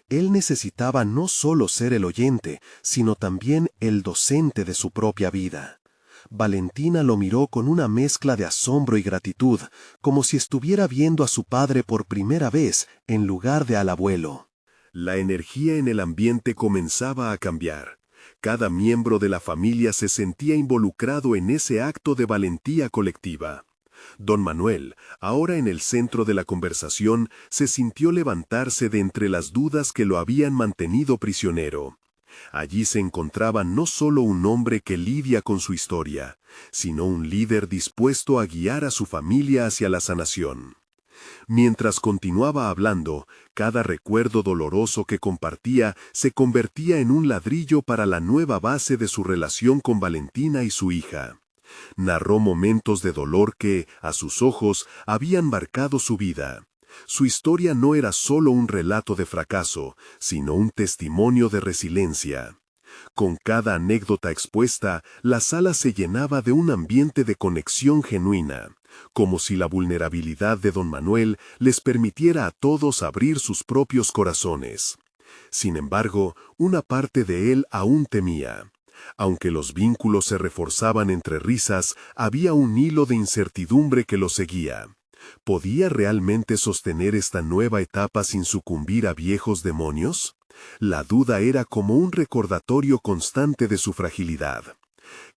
Él necesitaba no solo ser el oyente, sino también el docente de su propia vida. Valentina lo miró con una mezcla de asombro y gratitud, como si estuviera viendo a su padre por primera vez en lugar de al abuelo. La energía en el ambiente comenzaba a cambiar. Cada miembro de la familia se sentía involucrado en ese acto de valentía colectiva. Don Manuel, ahora en el centro de la conversación, se sintió levantarse de entre las dudas que lo habían mantenido prisionero. Allí se encontraba no solo un hombre que lidia con su historia, sino un líder dispuesto a guiar a su familia hacia la sanación. Mientras continuaba hablando, cada recuerdo doloroso que compartía se convertía en un ladrillo para la nueva base de su relación con Valentina y su hija. Narró momentos de dolor que, a sus ojos, habían marcado su vida. Su historia no era solo un relato de fracaso, sino un testimonio de resiliencia. Con cada anécdota expuesta, la sala se llenaba de un ambiente de conexión genuina, como si la vulnerabilidad de don Manuel les permitiera a todos abrir sus propios corazones. Sin embargo, una parte de él aún temía. Aunque los vínculos se reforzaban entre risas, había un hilo de incertidumbre que lo seguía. ¿Podía realmente sostener esta nueva etapa sin sucumbir a viejos demonios? La duda era como un recordatorio constante de su fragilidad.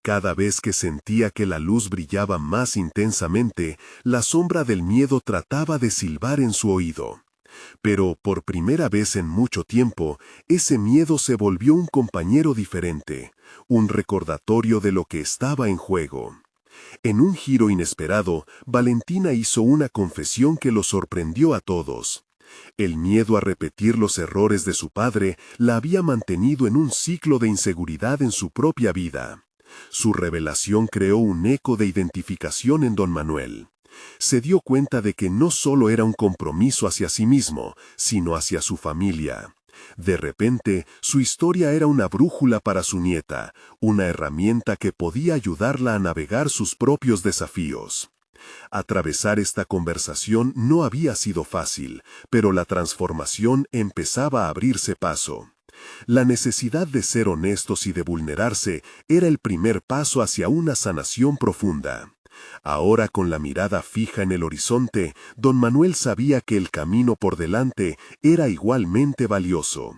Cada vez que sentía que la luz brillaba más intensamente, la sombra del miedo trataba de silbar en su oído. Pero, por primera vez en mucho tiempo, ese miedo se volvió un compañero diferente, un recordatorio de lo que estaba en juego. En un giro inesperado, Valentina hizo una confesión que lo sorprendió a todos. El miedo a repetir los errores de su padre la había mantenido en un ciclo de inseguridad en su propia vida. Su revelación creó un eco de identificación en don Manuel. Se dio cuenta de que no solo era un compromiso hacia sí mismo, sino hacia su familia. De repente, su historia era una brújula para su nieta, una herramienta que podía ayudarla a navegar sus propios desafíos. Atravesar esta conversación no había sido fácil, pero la transformación empezaba a abrirse paso. La necesidad de ser honestos y de vulnerarse era el primer paso hacia una sanación profunda. Ahora, con la mirada fija en el horizonte, don Manuel sabía que el camino por delante era igualmente valioso.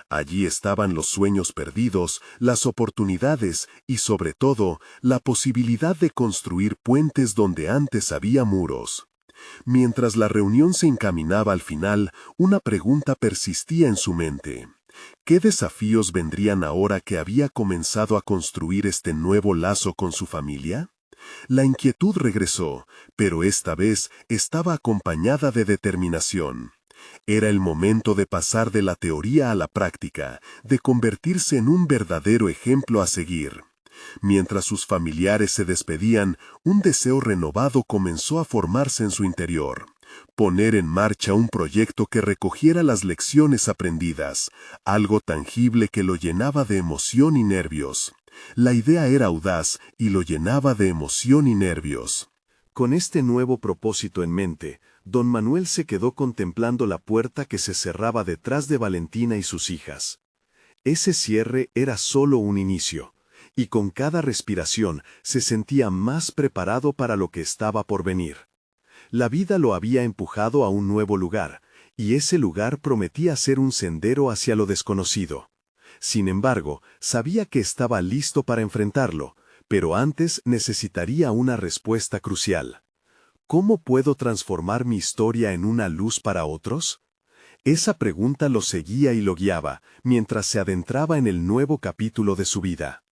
Allí estaban los sueños perdidos, las oportunidades y, sobre todo, la posibilidad de construir puentes donde antes había muros. Mientras la reunión se encaminaba al final, una pregunta persistía en su mente. ¿Qué desafíos vendrían ahora que había comenzado a construir este nuevo lazo con su familia? La inquietud regresó, pero esta vez estaba acompañada de determinación. Era el momento de pasar de la teoría a la práctica, de convertirse en un verdadero ejemplo a seguir. Mientras sus familiares se despedían, un deseo renovado comenzó a formarse en su interior. Poner en marcha un proyecto que recogiera las lecciones aprendidas, algo tangible que lo llenaba de emoción y nervios. La idea era audaz y lo llenaba de emoción y nervios. Con este nuevo propósito en mente, don Manuel se quedó contemplando la puerta que se cerraba detrás de Valentina y sus hijas. Ese cierre era solo un inicio, y con cada respiración se sentía más preparado para lo que estaba por venir. La vida lo había empujado a un nuevo lugar, y ese lugar prometía ser un sendero hacia lo desconocido. Sin embargo, sabía que estaba listo para enfrentarlo, pero antes necesitaría una respuesta crucial. ¿Cómo puedo transformar mi historia en una luz para otros? Esa pregunta lo seguía y lo guiaba, mientras se adentraba en el nuevo capítulo de su vida.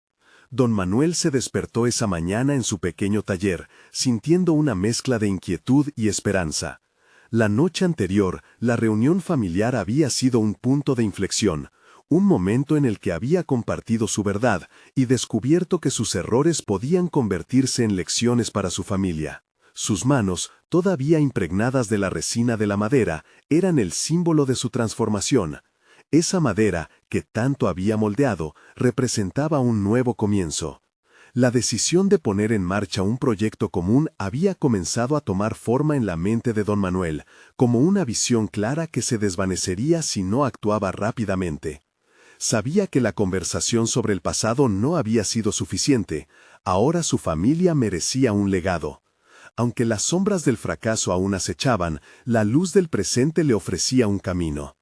Don Manuel se despertó esa mañana en su pequeño taller, sintiendo una mezcla de inquietud y esperanza. La noche anterior, la reunión familiar había sido un punto de inflexión, un momento en el que había compartido su verdad y descubierto que sus errores podían convertirse en lecciones para su familia. Sus manos, todavía impregnadas de la resina de la madera, eran el símbolo de su transformación. Esa madera, que tanto había moldeado, representaba un nuevo comienzo. La decisión de poner en marcha un proyecto común había comenzado a tomar forma en la mente de don Manuel, como una visión clara que se desvanecería si no actuaba rápidamente. Sabía que la conversación sobre el pasado no había sido suficiente. Ahora su familia merecía un legado. Aunque las sombras del fracaso aún acechaban, la luz del presente le ofrecía un camino.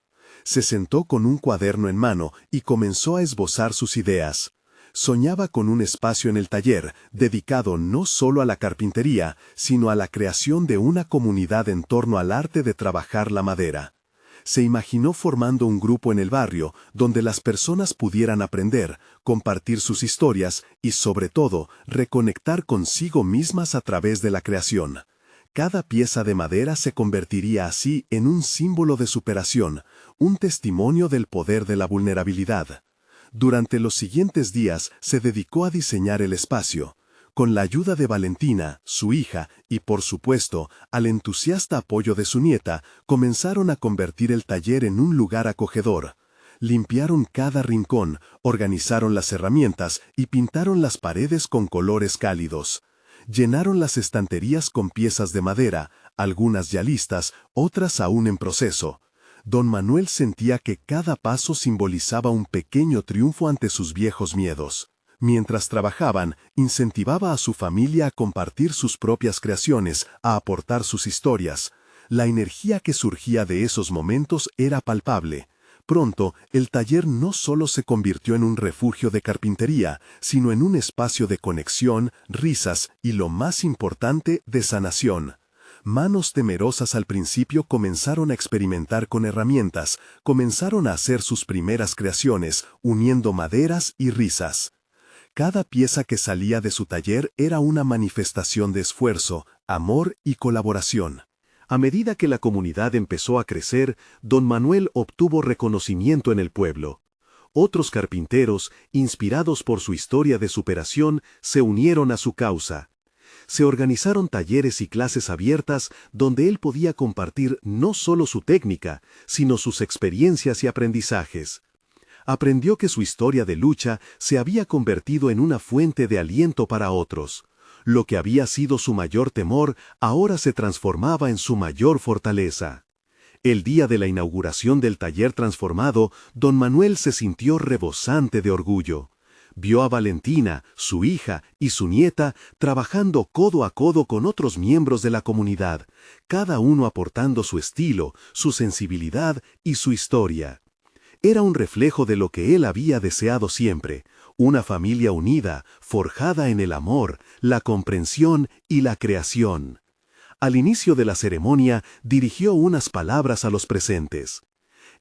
Se sentó con un cuaderno en mano y comenzó a esbozar sus ideas. Soñaba con un espacio en el taller, dedicado no solo a la carpintería, sino a la creación de una comunidad en torno al arte de trabajar la madera. Se imaginó formando un grupo en el barrio, donde las personas pudieran aprender, compartir sus historias y, sobre todo, reconectar consigo mismas a través de la creación. Cada pieza de madera se convertiría así en un símbolo de superación, un testimonio del poder de la vulnerabilidad. Durante los siguientes días se dedicó a diseñar el espacio. Con la ayuda de Valentina, su hija, y por supuesto, al entusiasta apoyo de su nieta, comenzaron a convertir el taller en un lugar acogedor. Limpiaron cada rincón, organizaron las herramientas y pintaron las paredes con colores cálidos. Llenaron las estanterías con piezas de madera, algunas ya listas, otras aún en proceso. Don Manuel sentía que cada paso simbolizaba un pequeño triunfo ante sus viejos miedos. Mientras trabajaban, incentivaba a su familia a compartir sus propias creaciones, a aportar sus historias. La energía que surgía de esos momentos era palpable. Pronto, el taller no solo se convirtió en un refugio de carpintería, sino en un espacio de conexión, risas y, lo más importante, de sanación. Manos temerosas al principio comenzaron a experimentar con herramientas, comenzaron a hacer sus primeras creaciones, uniendo maderas y risas. Cada pieza que salía de su taller era una manifestación de esfuerzo, amor y colaboración. A medida que la comunidad empezó a crecer, don Manuel obtuvo reconocimiento en el pueblo. Otros carpinteros, inspirados por su historia de superación, se unieron a su causa. Se organizaron talleres y clases abiertas donde él podía compartir no solo su técnica, sino sus experiencias y aprendizajes. Aprendió que su historia de lucha se había convertido en una fuente de aliento para otros. Lo que había sido su mayor temor ahora se transformaba en su mayor fortaleza. El día de la inauguración del taller transformado, don Manuel se sintió rebosante de orgullo. Vio a Valentina, su hija y su nieta trabajando codo a codo con otros miembros de la comunidad, cada uno aportando su estilo, su sensibilidad y su historia. Era un reflejo de lo que él había deseado siempre, una familia unida, forjada en el amor, la comprensión y la creación. Al inicio de la ceremonia, dirigió unas palabras a los presentes.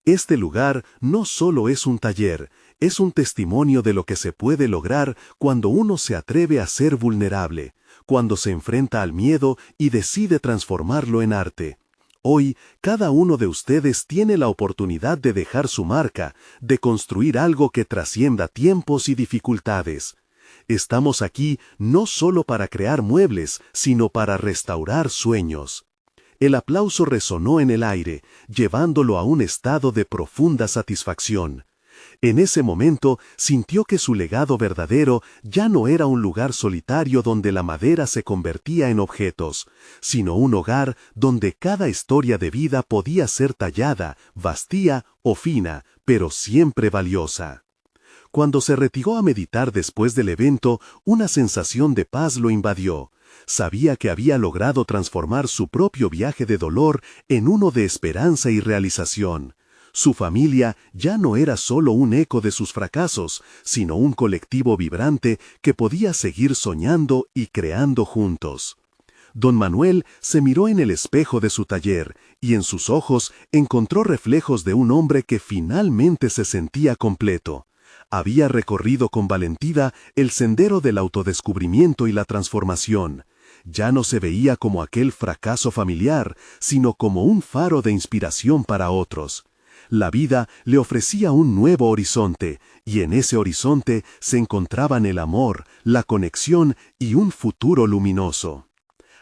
Este lugar no solo es un taller, es un testimonio de lo que se puede lograr cuando uno se atreve a ser vulnerable, cuando se enfrenta al miedo y decide transformarlo en arte. Hoy, cada uno de ustedes tiene la oportunidad de dejar su marca, de construir algo que trascienda tiempos y dificultades. Estamos aquí no solo para crear muebles, sino para restaurar sueños. El aplauso resonó en el aire, llevándolo a un estado de profunda satisfacción. En ese momento sintió que su legado verdadero ya no era un lugar solitario donde la madera se convertía en objetos, sino un hogar donde cada historia de vida podía ser tallada, vastía o fina, pero siempre valiosa. Cuando se retiró a meditar después del evento, una sensación de paz lo invadió. Sabía que había logrado transformar su propio viaje de dolor en uno de esperanza y realización. Su familia ya no era solo un eco de sus fracasos, sino un colectivo vibrante que podía seguir soñando y creando juntos. Don Manuel se miró en el espejo de su taller y en sus ojos encontró reflejos de un hombre que finalmente se sentía completo. Había recorrido con valentía el sendero del autodescubrimiento y la transformación. Ya no se veía como aquel fracaso familiar, sino como un faro de inspiración para otros. La vida le ofrecía un nuevo horizonte, y en ese horizonte se encontraban el amor, la conexión y un futuro luminoso.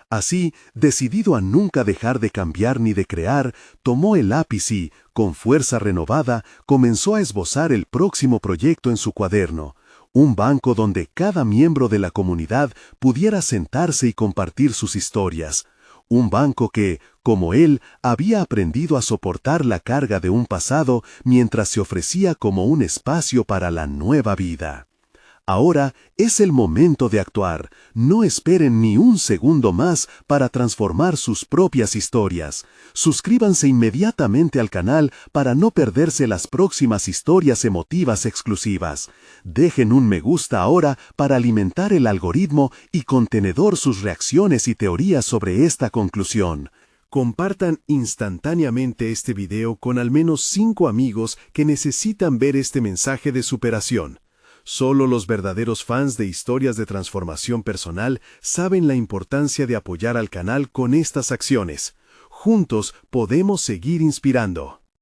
Así, decidido a nunca dejar de cambiar ni de crear, tomó el lápiz y, con fuerza renovada, comenzó a esbozar el próximo proyecto en su cuaderno. Un banco donde cada miembro de la comunidad pudiera sentarse y compartir sus historias. Un banco que, como él, había aprendido a soportar la carga de un pasado mientras se ofrecía como un espacio para la nueva vida. Ahora es el momento de actuar. No esperen ni un segundo más para transformar sus propias historias. Suscríbanse inmediatamente al canal para no perderse las próximas historias emotivas exclusivas. Dejen un me gusta ahora para alimentar el algoritmo y contenedor sus reacciones y teorías sobre esta conclusión. Compartan instantáneamente este video con al menos 5 amigos que necesitan ver este mensaje de superación. Solo los verdaderos fans de historias de transformación personal saben la importancia de apoyar al canal con estas acciones. Juntos podemos seguir inspirando.